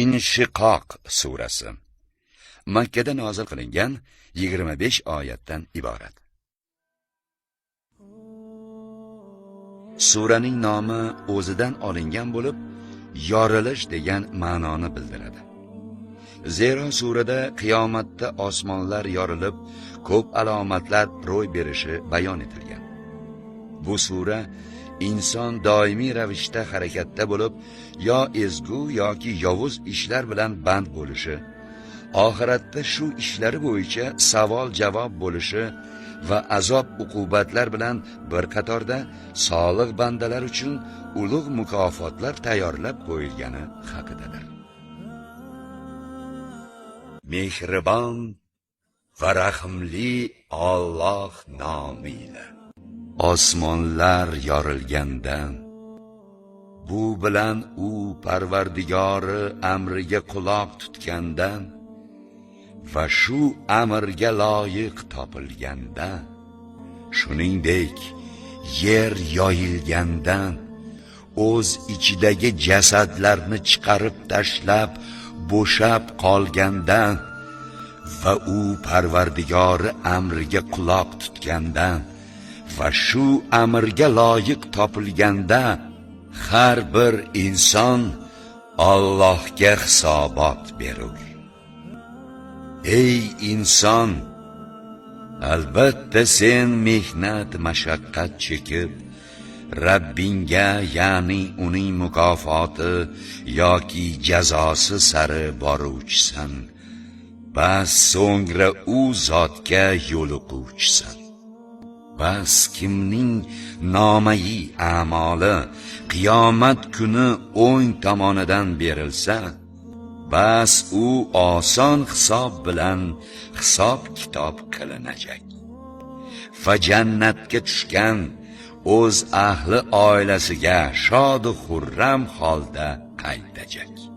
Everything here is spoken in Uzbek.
Inshiqoq surasi Makka da nozil qilingan 25 oyatdan iborat. Suraning nomi o'zidan olingan bo'lib, yorilish degan ma'noni bildiradi. Zero surada qiyomatda osmonlar yorilib, ko'p alomatlar ro'y berishi bayon etilgan. Bu sura inson doimiy ravishda harakatda bo'lib, yo ezgu yoki yovuz ishlar bilan band bo'lishi, oxiratda shu ishlari bo'yicha savol-javob bo'lishi va azob-uqubatlar bilan bir qatorda solih bandalar uchun ulug' mukofotlar tayyorlab qo'yilgani haqidadir. Mehribon va rahimli Alloh nomiyle. Osmonlar yorilgandan, bu bilan u Parvardigori amriga quloq tutgandan va shu amrga loyiq topilgandan, shuningdek yer yoyilgandan, o'z ichidagi jasadlarni chiqarib tashlab bo'shab qolgandan va u Parvardigori amriga quloq tutgandan va shu amrga loyiq topilganda har bir inson Allohga hisobot berur. Ey inson, albatta sen mehnat mashaqqat chekib Rabbingga, ya'ni uning mukofoti yoki jazosi sari boruvchisan. Bas so'ngra u zotga yo'liquvchisan. Bas kimning nomai a'moli qiyomat kuni o'ng tomonidan berilsa, bas u oson hisob bilan hisob kitob qilinajak va jannatga tushgan o'z ahli oilasiga shod-u xurram holda qaytajak.